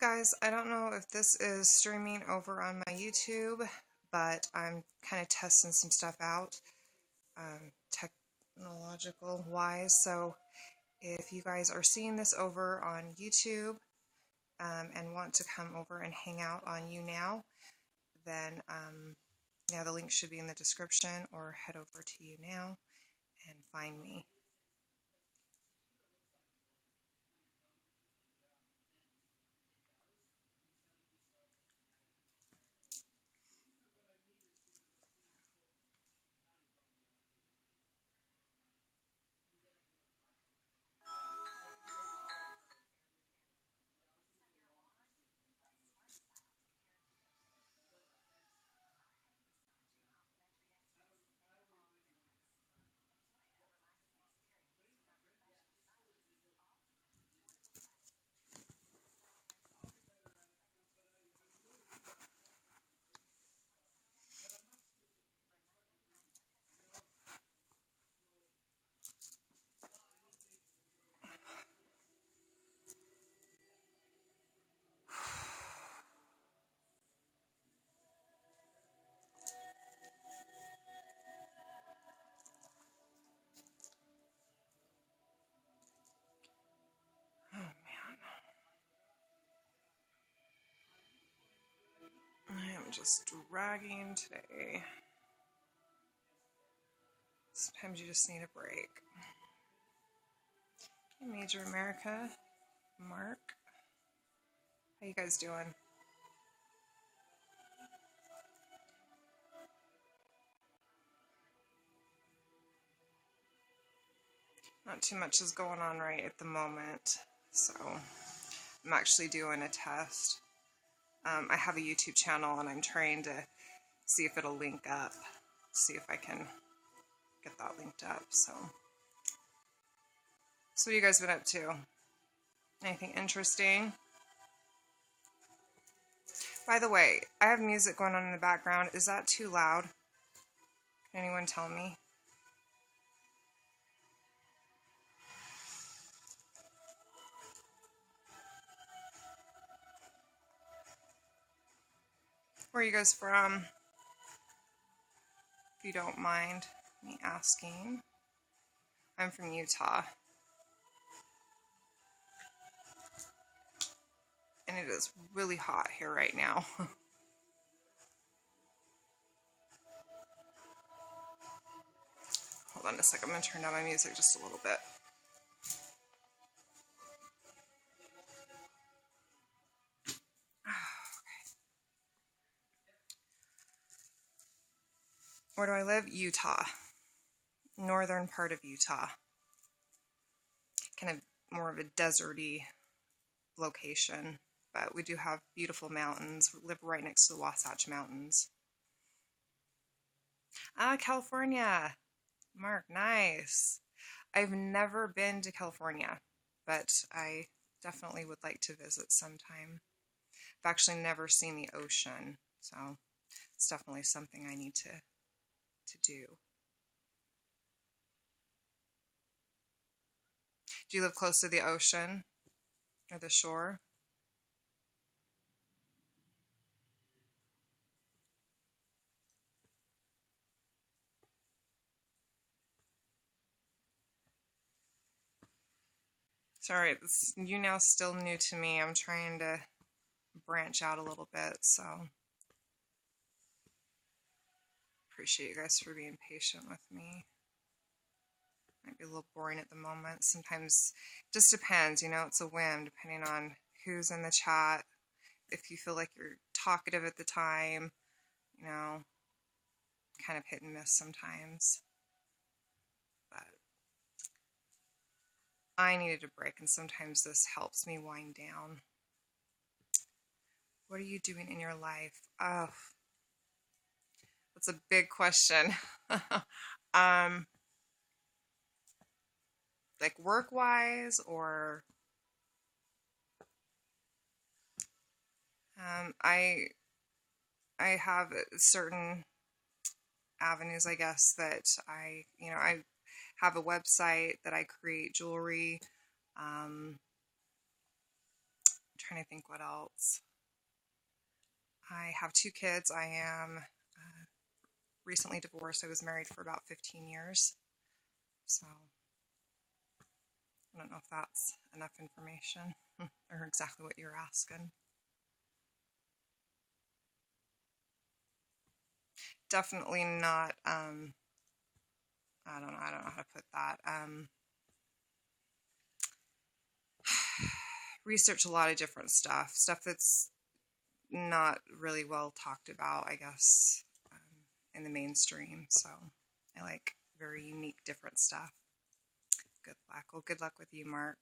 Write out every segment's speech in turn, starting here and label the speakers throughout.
Speaker 1: Guys, I don't know if this is streaming over on my YouTube, but I'm kind of testing some stuff out, technological wise. So if you guys are seeing this over on YouTube and want to come over and hang out on YouNow, then yeah, the link should be in the description, or head over to YouNow and find me. Oh man, I am just dragging today. Sometimes you just need a break. Hey, Major America, Mark, how you guys doing? Not too much is going on right at the moment, so I'm actually doing a test. I have a YouTube channel and I'm trying to see if it'll link up, see if I can get that linked up. So what have you guys been up to? Anything interesting? By the way, I have music going on in the background. Is that too loud? Can anyone tell me? Where are you guys from? If you don't mind me asking. I'm from Utah. And it is really hot here right now. Hold on a second, I'm going to turn down my music just a little bit. Where do I live? Utah. Northern part of Utah. Kind of more of a deserty location. But we do have beautiful mountains. We live right next to the Wasatch Mountains. Ah, California. Mark, nice. I've never been to California, but I definitely would like to visit sometime. I've actually never seen the ocean, so it's definitely something I need to do. Do you live close to the ocean or the shore? Sorry, this YouNow's still new to me. I'm trying to branch out a little bit, so appreciate you guys for being patient with me. Might be a little boring at the moment. Sometimes it just depends, you know, it's a whim depending on who's in the chat. If you feel like you're talkative at the time, you know, kind of hit and miss sometimes. But I needed a break, and sometimes this helps me wind down. What are you doing in your life? Oh, that's a big question. Like work-wise, or I have certain avenues, I guess, that I have a website that I create jewelry. I'm trying to think what else. I have 2 kids. I am recently divorced. I was married for about 15 years. So I don't know if that's enough information or exactly what you're asking. Definitely not, I don't know how to put that. Research a lot of different stuff that's not really well talked about, I guess, in the mainstream. So I like very unique, different stuff. Good luck. Well, good luck with you, Mark.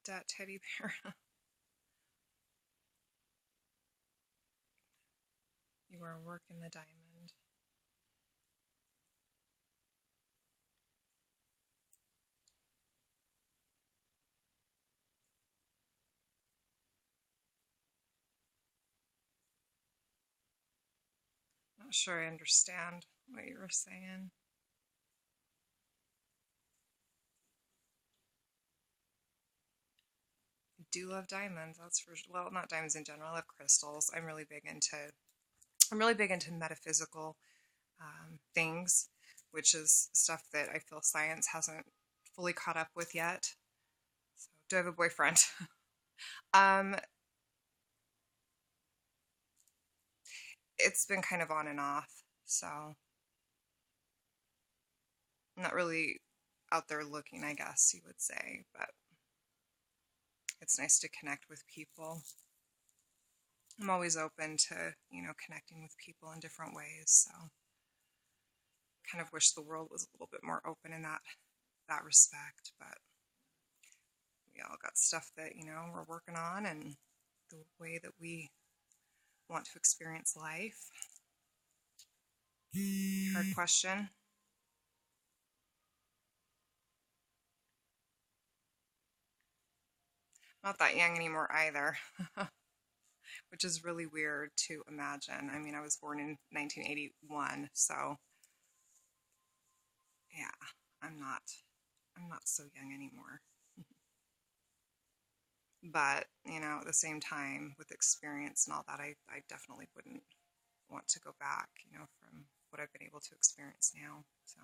Speaker 1: That teddy bear. You are working the diamond. Not sure I understand what you were saying. I do love diamonds. That's for well, not diamonds in general. I love crystals. I'm really big into metaphysical things, which is stuff that I feel science hasn't fully caught up with yet. So, do I have a boyfriend? um, it's been kind of on and off. So, I'm not really out there looking, I guess you would say, but it's nice to connect with people. I'm always open to, connecting with people in different ways. So, kind of wish the world was a little bit more open in that respect, but we all got stuff that, we're working on and the way that we want to experience life. Hard question. Not that young anymore either, which is really weird to imagine. I mean, I was born in 1981, so yeah, I'm not so young anymore. But, at the same time, with experience and all that, I definitely wouldn't want to go back, from what I've been able to experience now. So,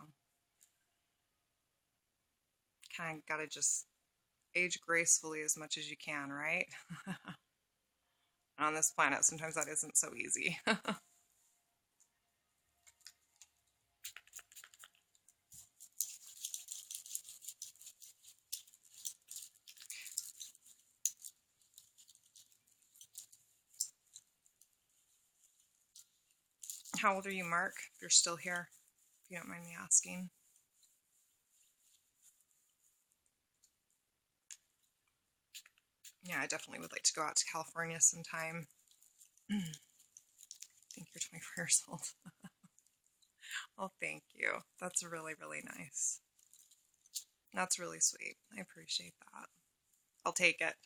Speaker 1: kind of got to just age gracefully as much as you can, right? On this planet, sometimes that isn't so easy. How old are you, Mark? If you're still here, if you don't mind me asking. Yeah, I definitely would like to go out to California sometime. I think you're 24 years old. Oh, thank you. That's really, really nice. That's really sweet. I appreciate that. I'll take it.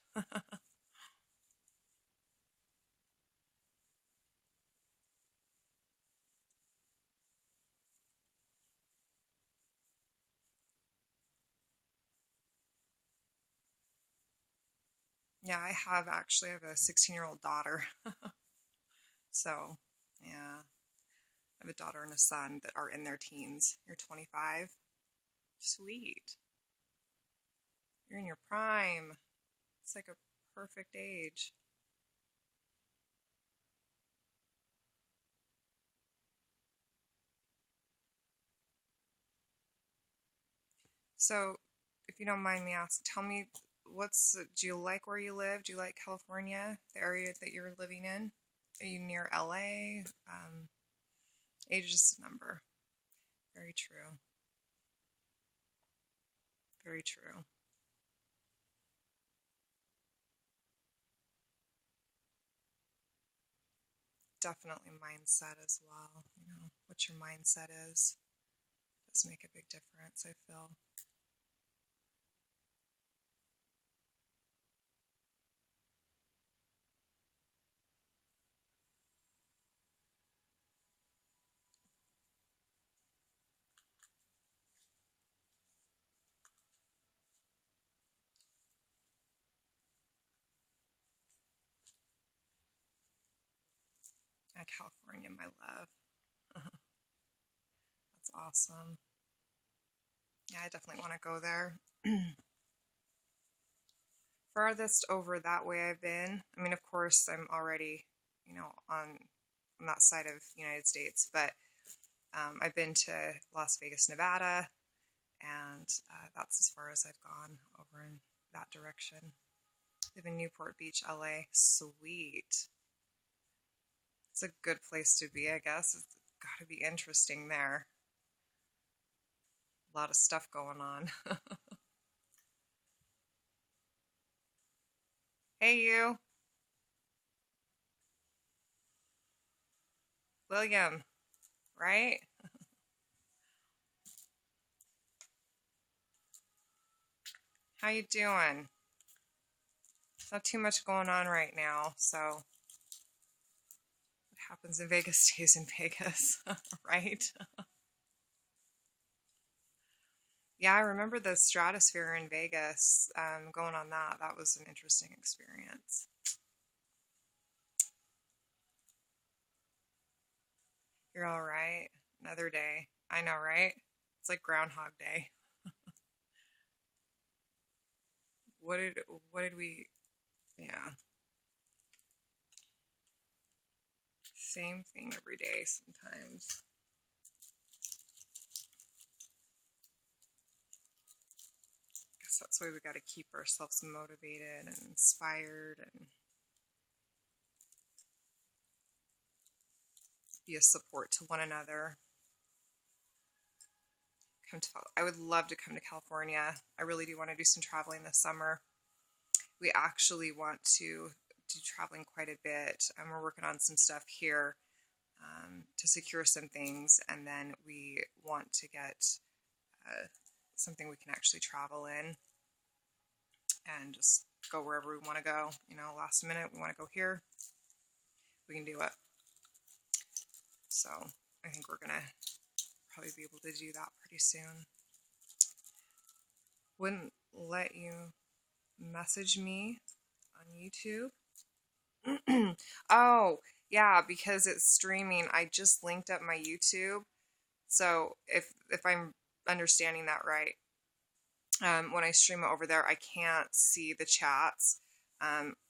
Speaker 1: Yeah, I have a 16-year-old daughter. So, yeah, I have a daughter and a son that are in their teens. You're 25. Sweet. You're in your prime. It's like a perfect age. So, if you don't mind me asking, tell me do you like where you live? Do you like California, the area that you're living in? Are you near LA? Age is just a number. Very true. Very true. definitely mindset as well. You know, what your mindset is does make a big difference, I feel. California, my love. That's awesome. Yeah, I definitely want to go there. Farthest over that way I've been. I mean, of course, I'm already, you know, on that side of the United States, but I've been to Las Vegas, Nevada, and that's as far as I've gone over in that direction. Live in Newport Beach, LA. Sweet. It's a good place to be, I guess. It's got to be interesting there. A lot of stuff going on. Hey, you, William, right? How you doing? Not too much going on right now, so what happens in Vegas stays in Vegas, right? Yeah, I remember the Stratosphere in Vegas, going on that. That was an interesting experience. You're all right. Another day. I know, right? It's like Groundhog Day. What did what did we? Yeah, same thing every day sometimes. Guess that's why we got to keep ourselves motivated and inspired and be a support to one another. I would love to come to California. I really do want to do some traveling this summer. We actually want to do traveling quite a bit. We're working on some stuff here to secure some things, and then we want to get something we can actually travel in and just go wherever we want to go. You know, last minute, we want to go here, we can do it. So I think we're going to probably be able to do that pretty soon. Wouldn't let you message me on YouTube. Oh, yeah, because it's streaming. I just linked up my YouTube. So if I'm understanding that right, when I stream it over there, I can't see the chats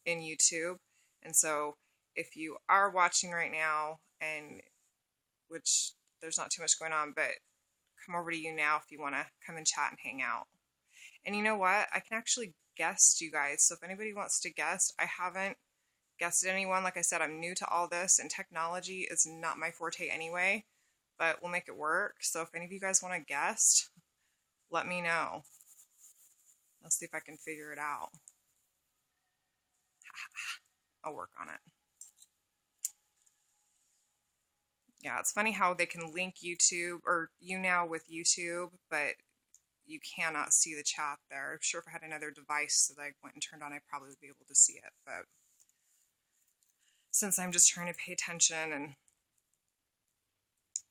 Speaker 1: in YouTube. And so if you are watching right now, and which there's not too much going on, but come over to YouNow if you want to come and chat and hang out. And you know what? I can actually guest you guys. So if anybody wants to guest, I haven't guested anyone. Like I said, I'm new to all this, and technology is not my forte anyway, but we'll make it work. So if any of you guys want to guest, let me know. I'll see if I can figure it out. I'll work on it. Yeah, it's funny how they can link YouTube or YouNow with YouTube, but you cannot see the chat there. I'm sure if I had another device that I went and turned on, I probably would be able to see it. But since I'm just trying to pay attention and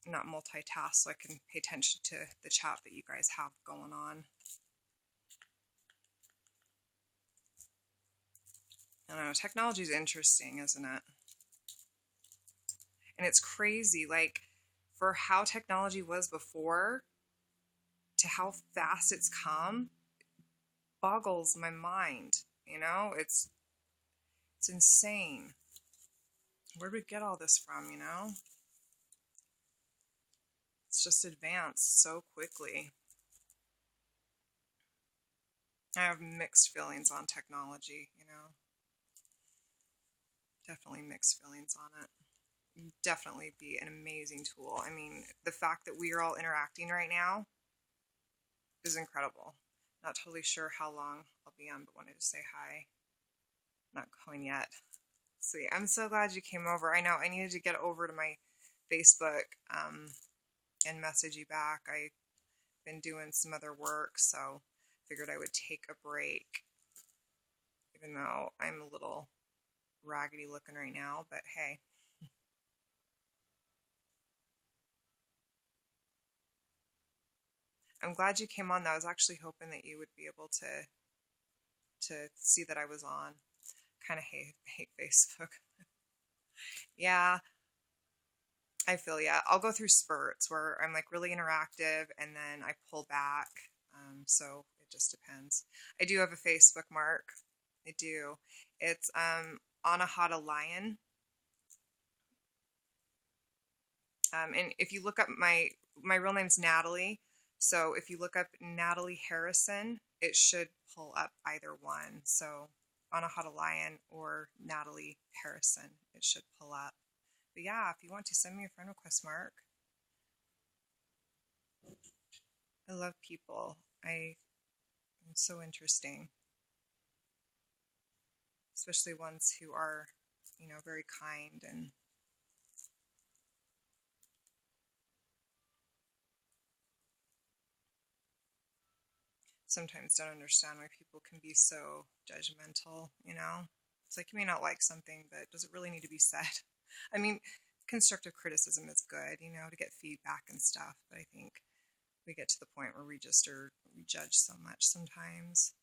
Speaker 1: not multitask, so I can pay attention to the chat that you guys have going on. I don't know, technology is interesting, isn't it? And it's crazy, like, for how technology was before to how fast it's come, boggles my mind. You know, it's insane. Where did we get all this from, you know? It's just advanced so quickly. I have mixed feelings on technology, you know. Definitely mixed feelings on it. Definitely be an amazing tool. I mean, the fact that we are all interacting right now is incredible. Not totally sure how long I'll be on, but wanted to say hi. Not going yet. Sweet. I'm so glad you came over. I know I needed to get over to my Facebook and message you back. I've been doing some other work, so figured I would take a break, even though I'm a little raggedy looking right now, but hey. I'm glad you came on though. I was actually hoping that you would be able to see that I was on. Kind of hate Facebook. Yeah, I feel yeah. I'll go through spurts where I'm like really interactive and then I pull back. So it just depends. I do have a Facebook, Mark. I do. It's Anahata Lion. And if you look up my real name's Natalie, so if you look up Natalie Harrison, it should pull up either one. So Anahata Lion or Natalie Harrison, it should pull up. But yeah, if you want to send me a friend request, Mark. I love people. I'm so interesting, especially ones who are, very kind and sometimes don't understand why people can be so judgmental. It's like you may not like something, but does it really need to be said? I mean, constructive criticism is good, to get feedback and stuff, but I think we get to the point where we judge so much sometimes.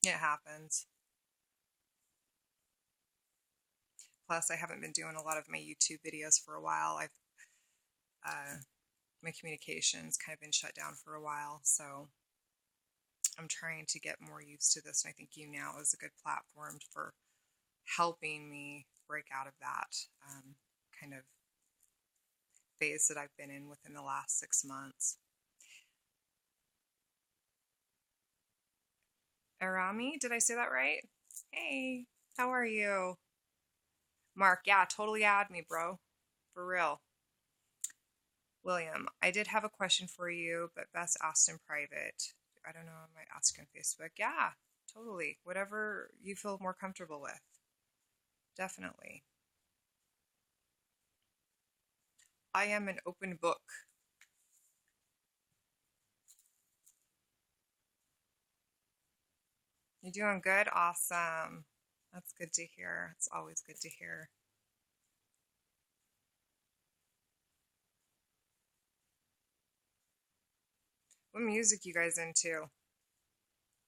Speaker 1: It happens. Plus, I haven't been doing a lot of my YouTube videos for a while. My communication's kind of been shut down for a while, so I'm trying to get more used to this, and I think YouNow is a good platform for helping me break out of that kind of phase that I've been in within the last 6 months. Arami, did I say that right? Hey, how are you? Mark, yeah, totally add me, bro. For real. William, I did have a question for you, but best asked in private. I don't know, I might ask on Facebook. Yeah, totally. Whatever you feel more comfortable with. Definitely. I am an open book. You're doing good? Awesome. That's good to hear. It's always good to hear. What music you guys into?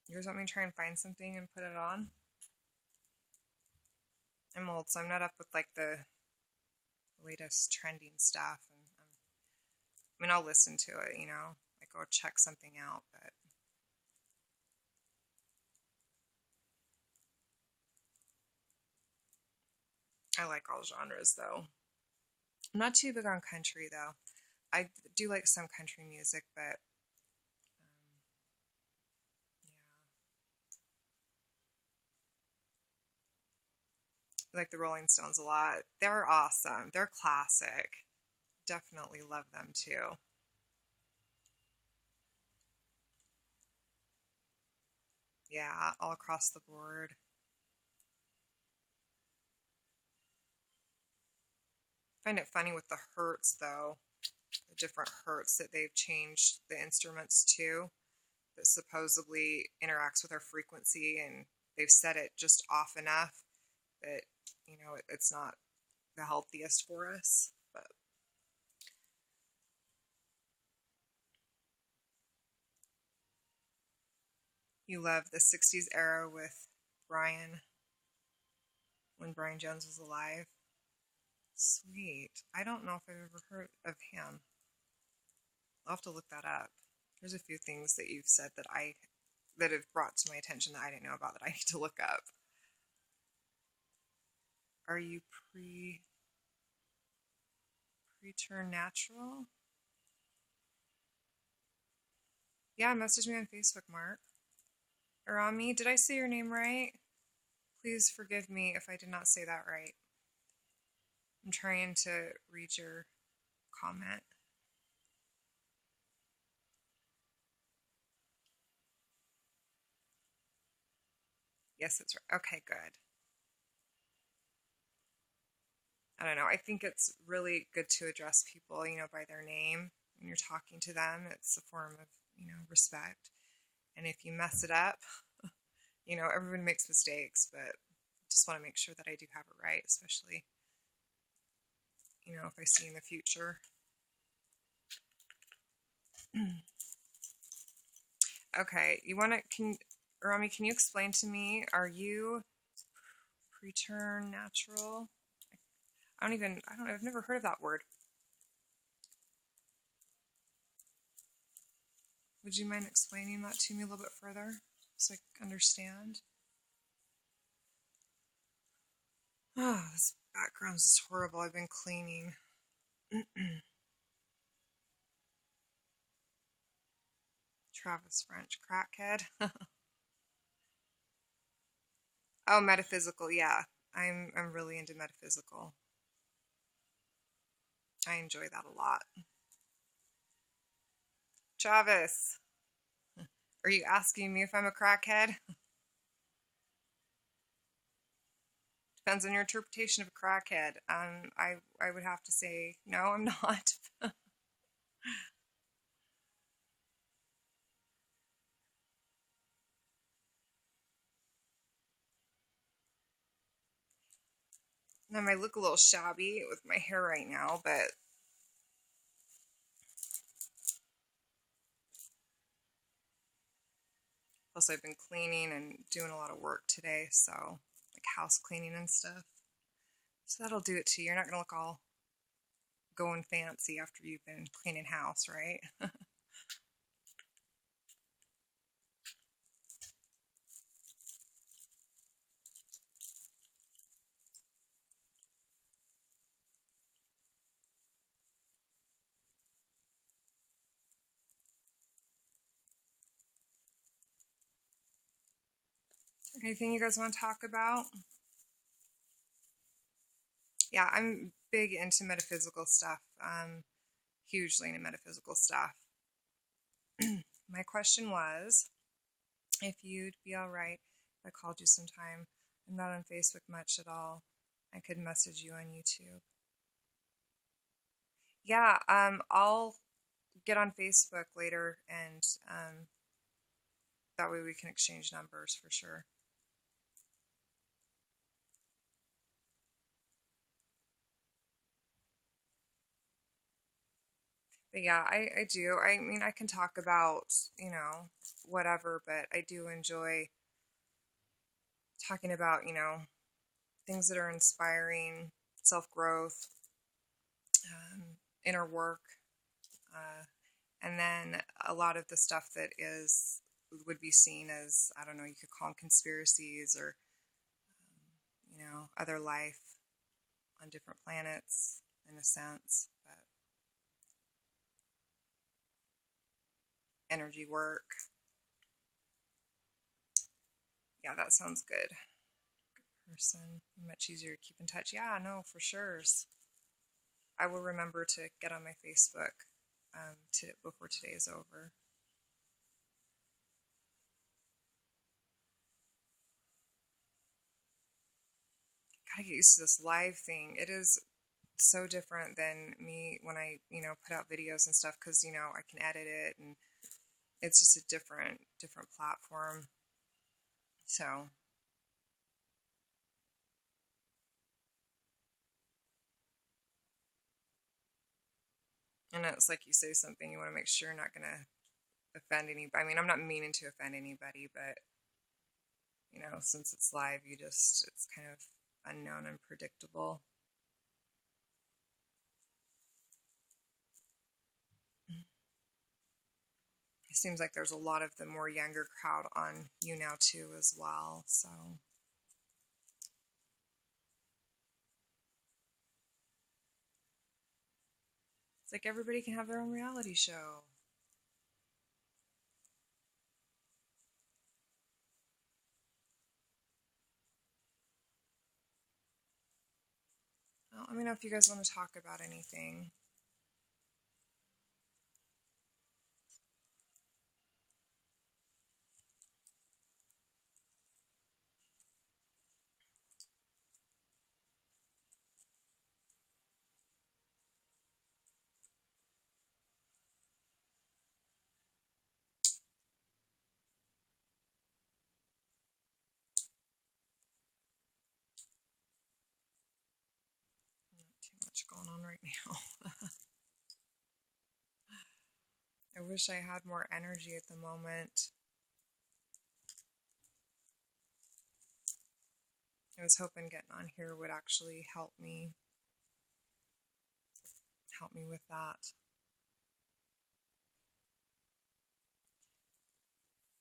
Speaker 1: You guys want me to try and find something and put it on? I'm old, so I'm not up with like the latest trending stuff. And I mean, I'll listen to it, like go check something out, but I like all genres though. I'm not too big on country though. I do like some country music, but yeah. I like the Rolling Stones a lot. They're awesome. They're classic. Definitely love them too. Yeah, all across the board. I find it funny with the Hertz though, the different Hertz that they've changed the instruments to that supposedly interacts with our frequency, and they've set it just off enough that it's not the healthiest for us. But you love the 60s era with Brian, when Brian Jones was alive. Sweet. I don't know if I've ever heard of him. I'll have to look that up. There's a few things that you've said that have brought to my attention that I didn't know about that I need to look up. Are you preternatural? Yeah, message me on Facebook, Mark. Arami, did I say your name right? Please forgive me if I did not say that right. I'm trying to read your comment. Yes, that's right. Okay, good. I don't know. I think it's really good to address people, by their name when you're talking to them. It's a form of, respect. And if you mess it up, everyone makes mistakes, but just want to make sure that I do have it right, especially, if I see in the future. Okay, Rami, can you explain to me, are you preterm natural? I don't know, I've never heard of that word. Would you mind explaining that to me a little bit further so I can understand? Oh, this background is horrible. I've been cleaning. Travis French, crackhead. Oh, metaphysical, yeah. I'm really into metaphysical. I enjoy that a lot. Travis, are you asking me if I'm a crackhead? Depends on your interpretation of a crackhead. I would have to say, no, I'm not. I might look a little shabby with my hair right now, but plus I've been cleaning and doing a lot of work today, so like house cleaning and stuff. So that'll do it to you. You're not gonna look all going fancy after you've been cleaning house, right? Anything you guys want to talk about? Yeah, I'm big into metaphysical stuff. Hugely into metaphysical stuff. My question was if you'd be all right if I called you sometime. I'm not on Facebook much at all. I could message you on YouTube. Yeah, I'll get on Facebook later, and that way we can exchange numbers for sure. But yeah, I do. I mean, I can talk about, whatever, but I do enjoy talking about, things that are inspiring, self growth, inner work, uh, and then a lot of the stuff that would be seen as, I don't know, you could call them conspiracies or, other life on different planets in a sense, but energy work. Yeah, that sounds good. Good person. Much easier to keep in touch. Yeah, no, for sure. I will remember to get on my Facebook before today is over. Gotta get used to this live thing. It is so different than me when I, put out videos and stuff because, I can edit it and it's just a different platform. So, and it's like you say something, you want to make sure you're not going to offend anybody. I mean, I'm not meaning to offend anybody, but, since it's live, it's kind of unknown and predictable. It seems like there's a lot of the more younger crowd on YouNow too as well, so. It's like everybody can have their own reality show. Well, let me know if you guys want to talk about anything. right now. I wish I had more energy at the moment. I was hoping getting on here would actually help me with that.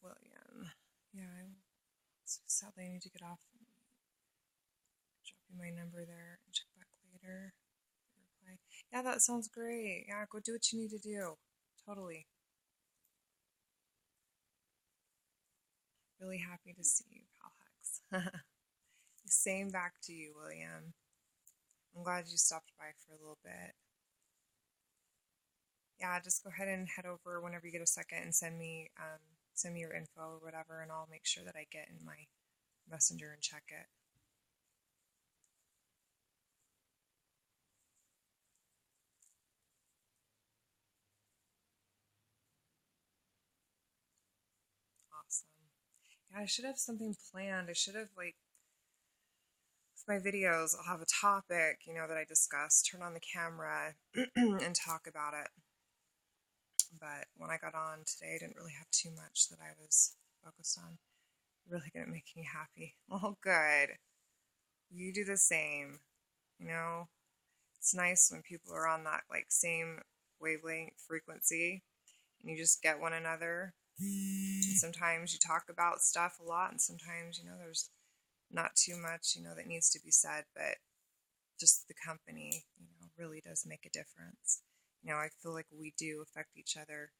Speaker 1: William, yeah, so sadly I need to get off. Drop you my number there and check back later. Reply. Yeah, that sounds great. Yeah, go do what you need to do. Totally. Really happy to see you, pal Hex. Same back to you, William. I'm glad you stopped by for a little bit. Yeah, just go ahead and head over whenever you get a second and send me your info or whatever, and I'll make sure that I get in my messenger and check it. Awesome. Yeah, I should have something planned. I should have, like, with my videos, I'll have a topic, that I discuss, turn on the camera, and talk about it. But when I got on today, I didn't really have too much that I was focused on. Really gonna make me happy. Oh, good. You do the same. It's nice when people are on that, like, same wavelength frequency and you just get one another. And sometimes you talk about stuff a lot, and sometimes, there's not too much, that needs to be said, but just the company, really does make a difference. I feel like we do affect each other,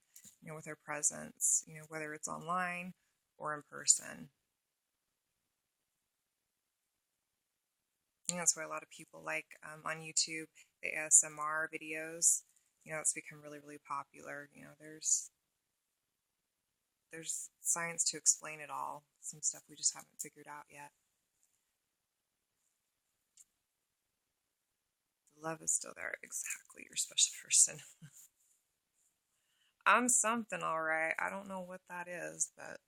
Speaker 1: with our presence, whether it's online or in person. That's why a lot of people like on YouTube the ASMR videos. It's become really, really popular. There's science to explain it all. Some stuff we just haven't figured out yet. The love is still there. Exactly, you're a special person. I'm something, all right. I don't know what that is, but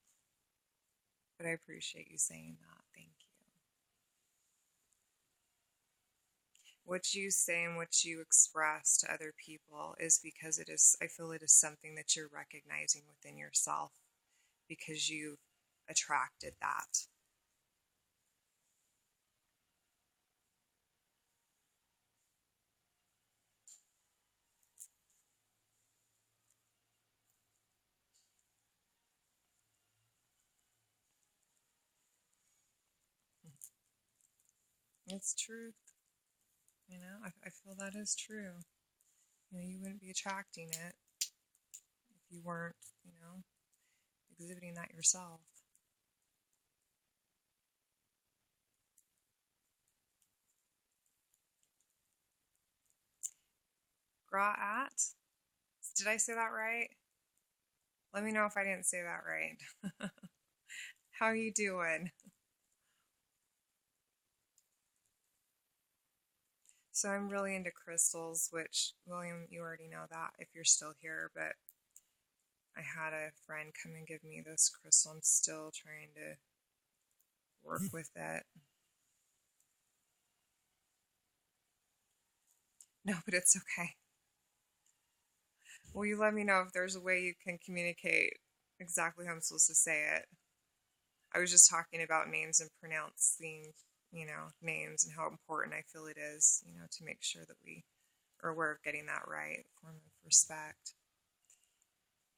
Speaker 1: I appreciate you saying that. Thank you. What you say and what you express to other people is because I feel it is something that you're recognizing within yourself because you've attracted that. It's truth. I feel that is true. You wouldn't be attracting it if you weren't, exhibiting that yourself. Graat? Did I say that right? Let me know if I didn't say that right. How you doing? So I'm really into crystals, which, William, you already know that if you're still here, but I had a friend come and give me this crystal. I'm still trying to work with it. No, but it's okay. Will you let me know if there's a way you can communicate exactly how I'm supposed to say it? I was just talking about names and pronouncing, names and how important I feel it is, to make sure that we are aware of getting that right, form of respect.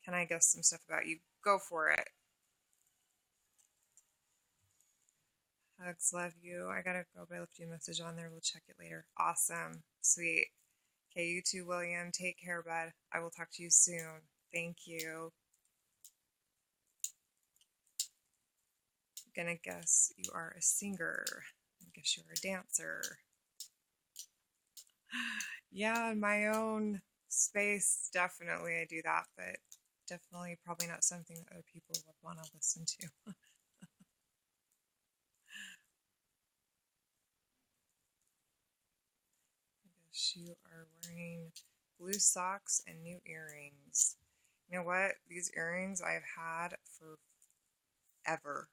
Speaker 1: Can I guess some stuff about you? Go for it. Hugs, love you. I gotta go, but I left you a message on there. We'll check it later. Awesome. Sweet. Okay, you too, William. Take care, bud. I will talk to you soon. Thank you. I'm gonna guess you are a singer. I guess you're a dancer. Yeah, in my own space, definitely I do that, but definitely probably not something that other people would want to listen to. I guess you are wearing blue socks and new earrings. You know what? These earrings I've had forever.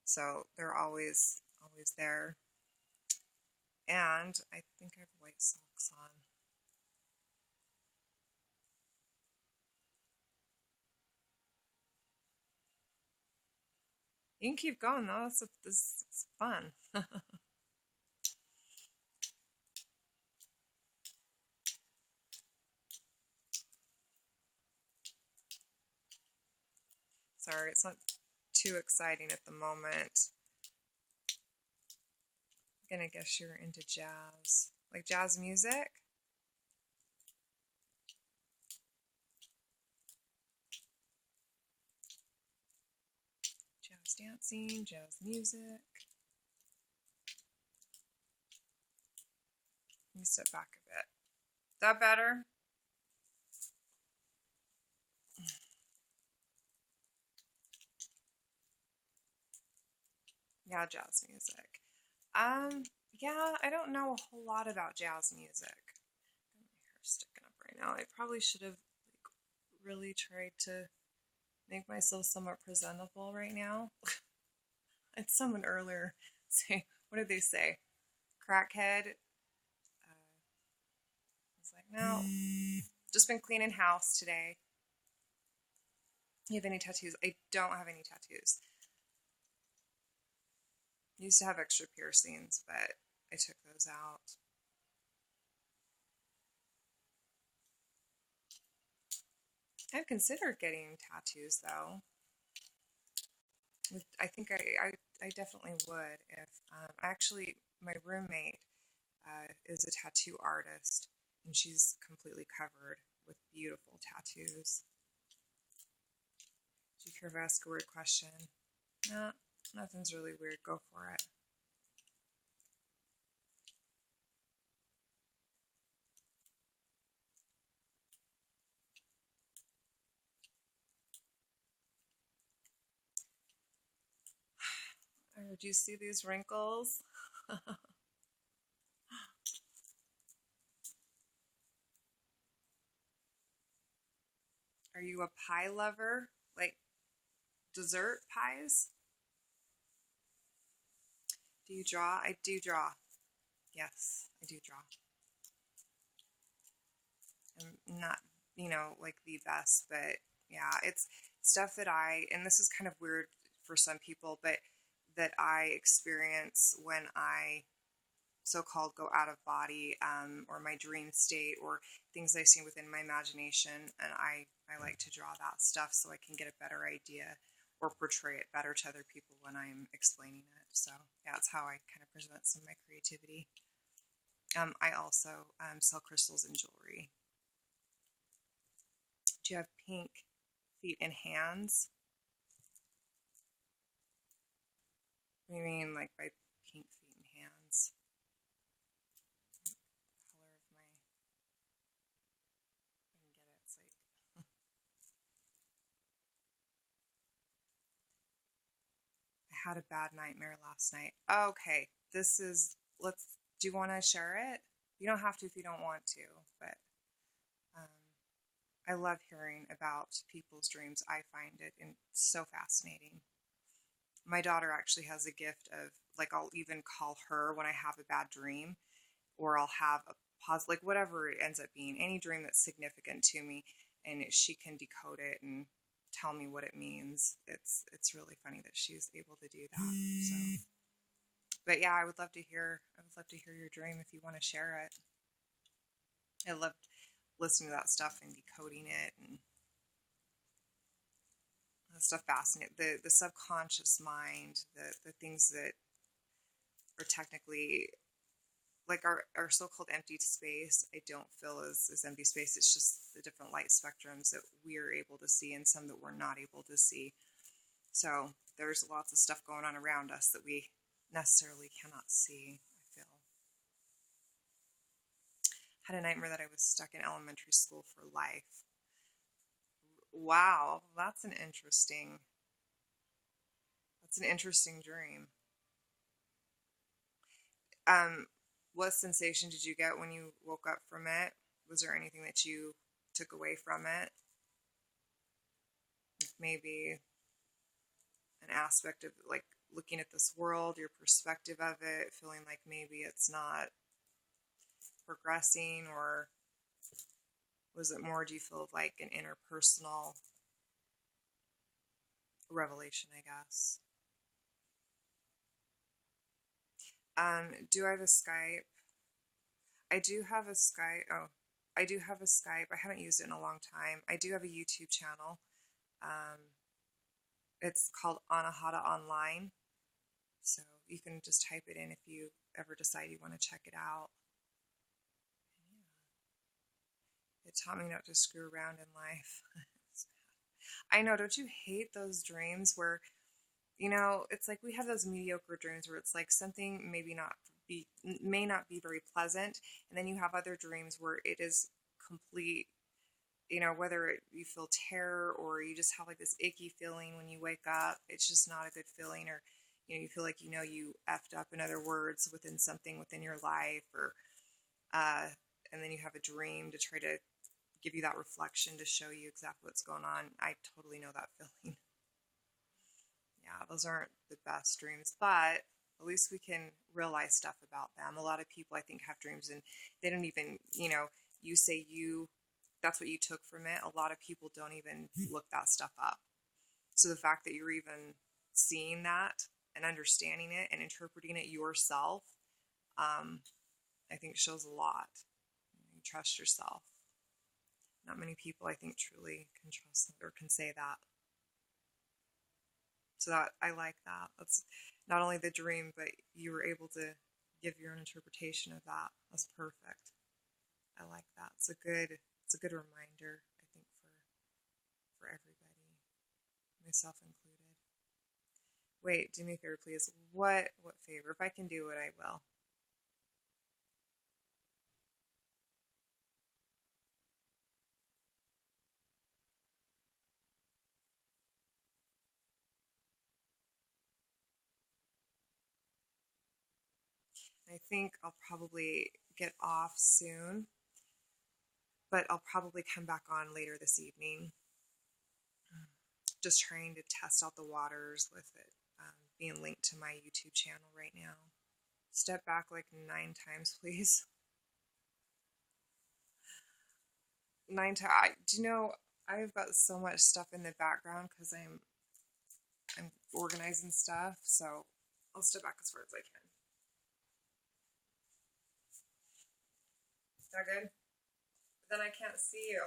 Speaker 1: So they're always there. And I think I have white socks on. You can keep going though. This is fun. Sorry, it's not too exciting at the moment. I'm gonna guess you're into jazz. Like jazz music? Jazz dancing, jazz music. Let me step back a bit. Is that better? Yeah, jazz music. Yeah, I don't know a whole lot about jazz music. My hair's sticking up right now. I probably should have really tried to make myself somewhat presentable right now. I had someone earlier say, what did they say? Crackhead. I was like, no. Just been cleaning house today. You have any tattoos? I don't have any tattoos. I used to have extra piercings, but I took those out. I've considered getting tattoos though. I think I definitely would if actually my roommate is a tattoo artist and she's completely covered with beautiful tattoos. Do you care if I ask a weird question? No, nothing's really weird. Go for it. Do you see these wrinkles? Are you a pie lover? Like dessert pies? Do you draw? I do draw. Yes, I do draw. I'm not, like the best, but yeah, it's stuff that and this is kind of weird for some people, but that I experience when I so-called go out of body, or my dream state, or things I see within my imagination, and I like to draw that stuff so I can get a better idea or portray it better to other people when I'm explaining it. So yeah, that's how I kind of present some of my creativity. I also sell crystals and jewelry. Do you have pink feet and hands? What do you mean, like by pink feet and hands? Color of my, I can get it. It's like I had a bad nightmare last night. Okay, let's. Do you want to share it? You don't have to if you don't want to, but um, I love hearing about people's dreams. I find it so fascinating. My daughter actually has a gift of, like, I'll even call her when I have a bad dream, or I'll have a pause, like whatever it ends up being, any dream that's significant to me, and she can decode it and tell me what it means. It's really funny that she's able to do that. So, but yeah, I would love to hear your dream if you want to share it. I love listening to that stuff and decoding it, and that stuff fascinating. The subconscious mind, the things that are technically like our so-called empty space, I don't feel as empty space. It's just the different light spectrums that we're able to see and some that we're not able to see. So there's lots of stuff going on around us that we necessarily cannot see, I feel. Had a nightmare that I was stuck in elementary school for life. Wow, that's an interesting dream. Um, what sensation did you get when you woke up from it? Was there anything that you took away from it? Maybe an aspect of like looking at this world, your perspective of it, feeling like maybe it's not progressing, or was it more, do you feel like an interpersonal revelation, I guess? Do I have a Skype? I do have a Skype. Oh, I do have a Skype. I haven't used it in a long time. I do have a YouTube channel. Um, it's called Anahata Online. So you can just type it in if you ever decide you want to check it out. It taught me not to screw around in life. I know, don't you hate those dreams where, it's like we have those mediocre dreams where it's like something may not be very pleasant, and then you have other dreams where it is complete, whether you feel terror or you just have like this icky feeling when you wake up. It's just not a good feeling, or you feel like you effed up, in other words, within something within your life, or and then you have a dream to try to give you that reflection to show you exactly what's going on. I totally know that feeling. Yeah, those aren't the best dreams, but at least we can realize stuff about them. A lot of people, I think, have dreams and they don't even, you say that's what you took from it. A lot of people don't even look that stuff up. So the fact that you're even seeing that and understanding it and interpreting it yourself, I think shows a lot. You trust yourself. Not many people, I think, truly can trust or can say that. So that I like that. That's not only the dream, but you were able to give your own interpretation of that. That's perfect. I like that. It's a good reminder, I think, for everybody, myself included. Wait, do me a favor, please. What favor? If I can do it, I will. I think I'll probably get off soon, but I'll probably come back on later this evening. Just trying to test out the waters with it being linked to my YouTube channel right now. Step back like 9 times, please. 9 times. Do you know, I've got so much stuff in the background because I'm organizing stuff, so I'll step back as far as I can. Is that good? But then I can't see you.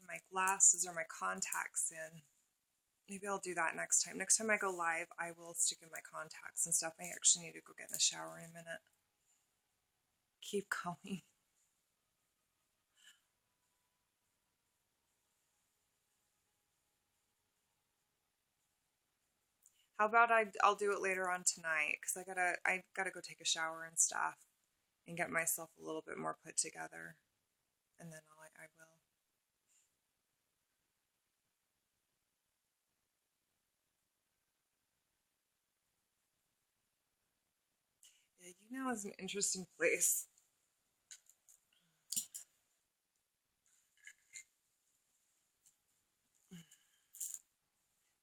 Speaker 1: My glasses or my contacts in. Maybe I'll do that next time. Next time I go live, I will stick in my contacts and stuff. I actually need to go get in the shower in a minute. Keep going. How about I'll do it later on tonight because I gotta go take a shower and stuff and get myself a little bit more put together, and then I will. Yeah, YouNow is an interesting place.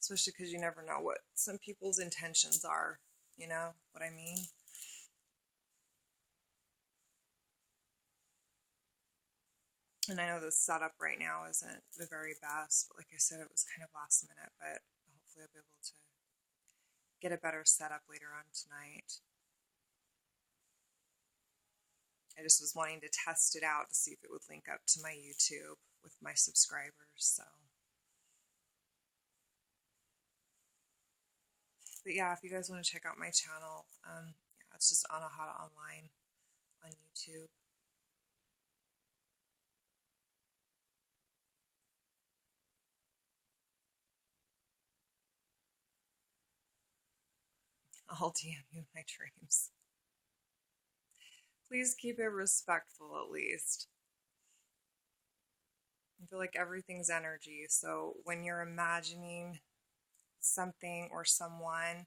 Speaker 1: Especially because you never know what some people's intentions are. You know what I mean? And I know the setup right now isn't the very best, but like I said, it was kind of last minute, but hopefully I'll be able to get a better setup later on tonight. I just was wanting to test it out to see if it would link up to my YouTube with my subscribers, so. But yeah, if you guys want to check out my channel, yeah, it's just Anahata Online on YouTube. I'll DM you my dreams. Please keep it respectful at least. I feel like everything's energy, so when you're imagining something or someone,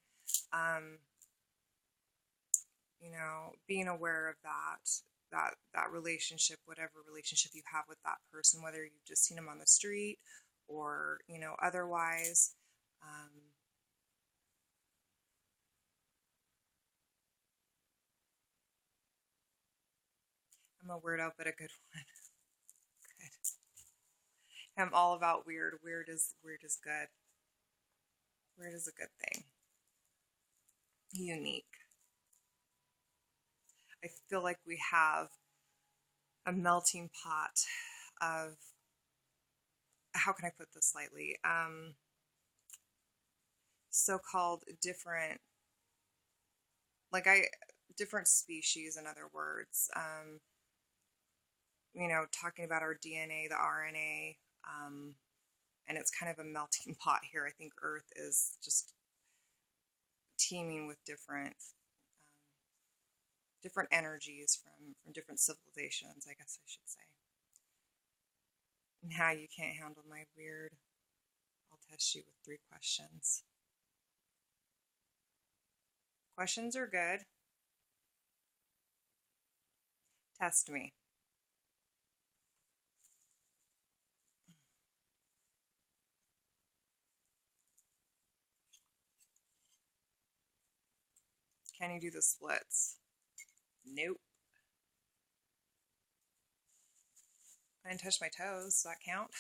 Speaker 1: being aware of that relationship, whatever relationship you have with that person, whether you've just seen them on the street or otherwise. I'm a weirdo, but a good one. I'm all about weird. Weird is good. Weird is a good thing. Unique. I feel like we have a melting pot of, how can I put this lightly? So-called different, different species, in other words. Talking about our DNA, the RNA, and it's kind of a melting pot here. I think Earth is just teeming with different energies from different civilizations, I guess I should say. Now you can't handle my weird. I'll test you with 3 questions. Questions are good. Test me. Can you do the splits? Nope. I didn't touch my toes. Does that count?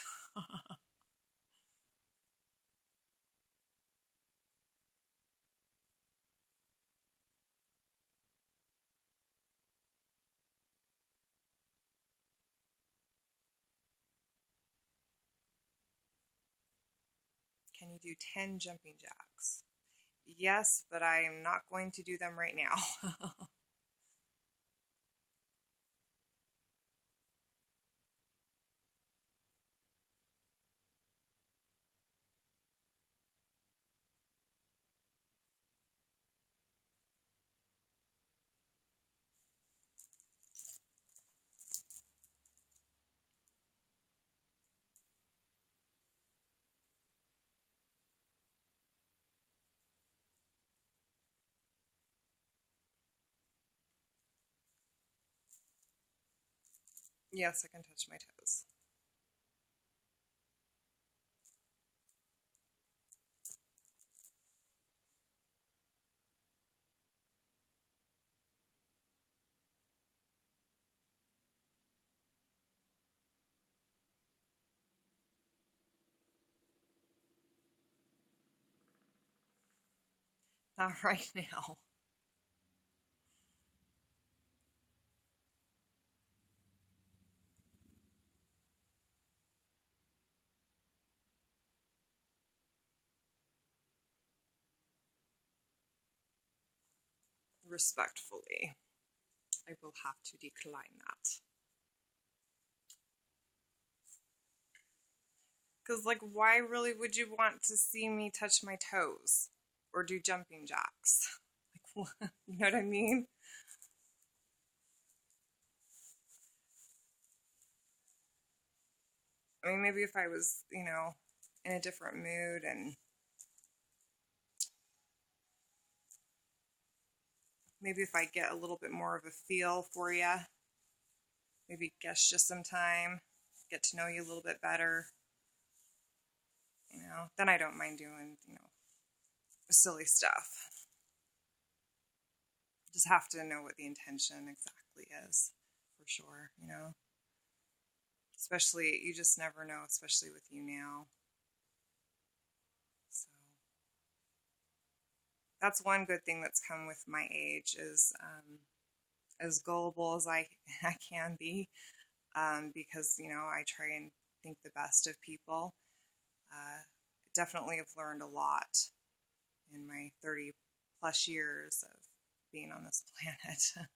Speaker 1: Can you do 10 jumping jacks? Yes, but I am not going to do them right now. Yes, I can touch my toes. Not right now. Respectfully, I will have to decline that. Because, why really would you want to see me touch my toes or do jumping jacks? What? You know what I mean? I mean, maybe if I was, in a different mood, and maybe if I get a little bit more of a feel for you, maybe guess just some time, get to know you a little bit better, then I don't mind doing, silly stuff. Just have to know what the intention exactly is, for sure, Especially, you just never know, especially with YouNow. So that's one good thing that's come with my age is as gullible as I can be, because, I try and think the best of people. Definitely have learned a lot in my 30 plus years of being on this planet.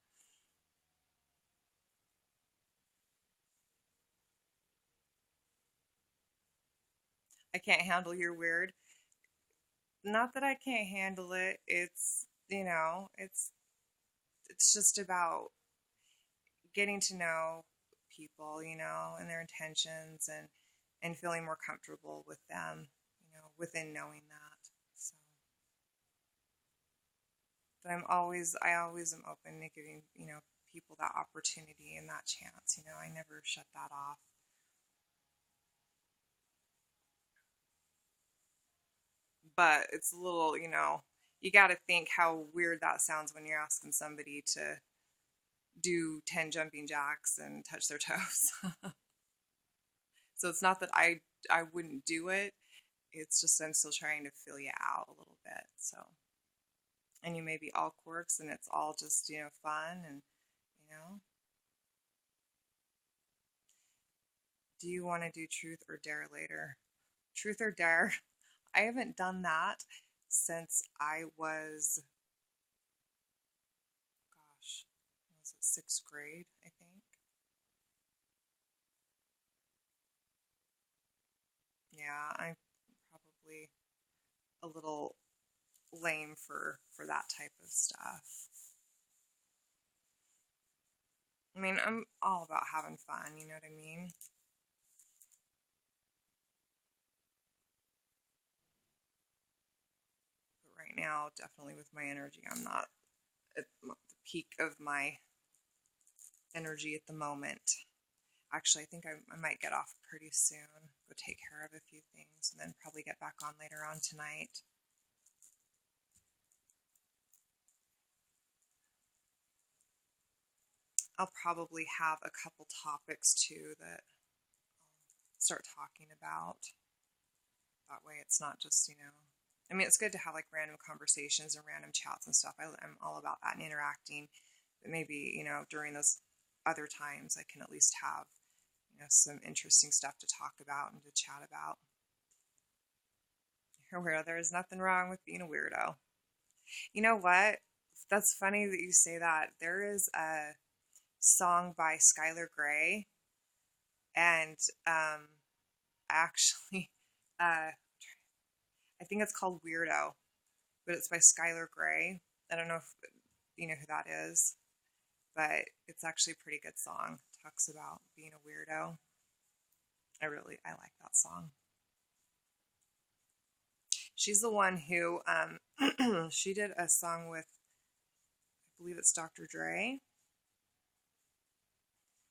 Speaker 1: I can't handle your weird. Not that I can't handle it. It's just about getting to know people, and their intentions, and feeling more comfortable with them, within knowing that. So, but I always am open to giving, people that opportunity and that chance. I never shut that off. But it's a little, you got to think how weird that sounds when you're asking somebody to do 10 jumping jacks and touch their toes. So it's not that I wouldn't do it. It's just I'm still trying to feel you out a little bit. So, and you may be all quirks and it's all just, fun and, you know. Do you want to do truth or dare later? Truth or dare? I haven't done that since I was, gosh, was it sixth grade, I think? Yeah, I'm probably a little lame for that type of stuff. I mean, I'm all about having fun, you know what I mean? But right now, definitely with my energy, I'm not at the peak of my energy at the moment. Actually, I think I might get off pretty soon, go take care of a few things, and then probably get back on later on tonight. I'll probably have a couple topics too that I'll start talking about. That way it's not just, I mean, it's good to have like random conversations and random chats and stuff. I'm all about that and interacting. But maybe, during those other times, I can at least have, some interesting stuff to talk about and to chat about. You're a weirdo. There is nothing wrong with being a weirdo. You know what? That's funny that you say that. There is a song by Skylar Grey, and actually, I think it's called Weirdo, but it's by Skylar Grey. I don't know if you know who that is, but it's actually a pretty good song. It talks about being a weirdo. I like that song. She's the one who, she did a song with, I believe it's Dr. Dre.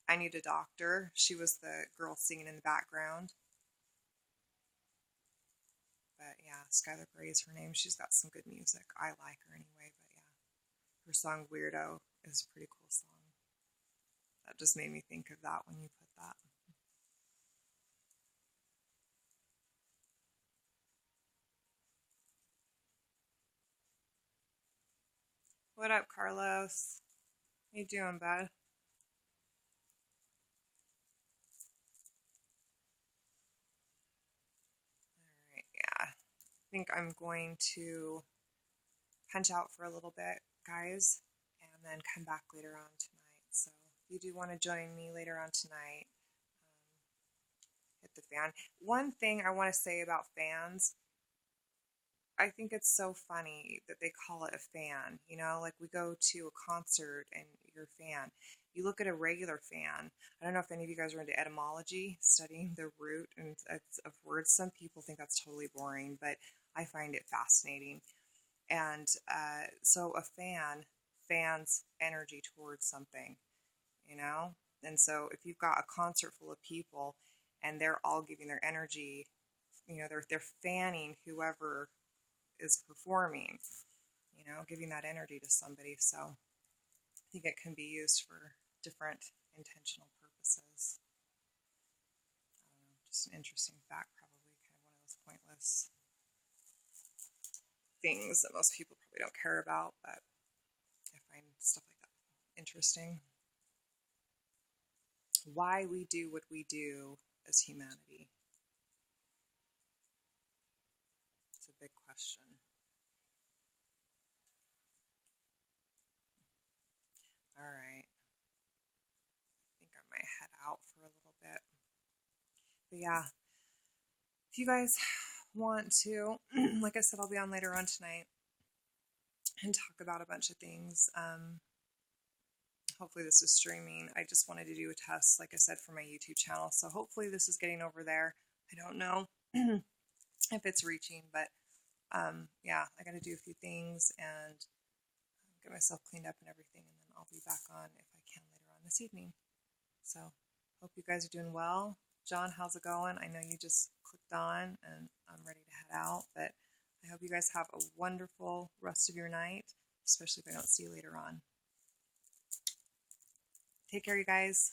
Speaker 1: I Need a Doctor. She was the girl singing in the background. But yeah, Skylar Grey is her name. She's got some good music. I like her anyway, but yeah. Her song Weirdo is a pretty cool song. That just made me think of that when you put that. What up, Carlos? How you doing, bud? Alright, yeah. I think I'm going to punch out for a little bit, guys, and then come back later on tonight. So if you do want to join me later on tonight, hit the fan. One thing I want to say about fans, I think it's so funny that they call it a fan. Like we go to a concert and you're a fan. You look at a regular fan. I don't know if any of you guys are into etymology, studying the root of words. Some people think that's totally boring, but I find it fascinating. And so a fan fans energy towards something, And so if you've got a concert full of people and they're all giving their energy, they're fanning whoever is performing, giving that energy to somebody. So I think it can be used for different intentional purposes. I don't know, just an interesting fact, probably kind of one of those pointless things that most people probably don't care about, but I find stuff like that interesting. Why we do what we do as humanity. It's a big question. All right. I think I might head out for a little bit. But yeah, if you guys want to, like I said, I'll be on later on tonight and talk about a bunch of things. Hopefully this is streaming. I just wanted to do a test, like I said, for my YouTube channel. So hopefully this is getting over there. I don't know if it's reaching, but yeah, I got to do a few things and get myself cleaned up and everything, and then I'll be back on if I can later on this evening. So hope you guys are doing well. John, how's it going? I know you just clicked on and I'm ready to head out, but I hope you guys have a wonderful rest of your night, especially if I don't see you later on. Take care, you guys.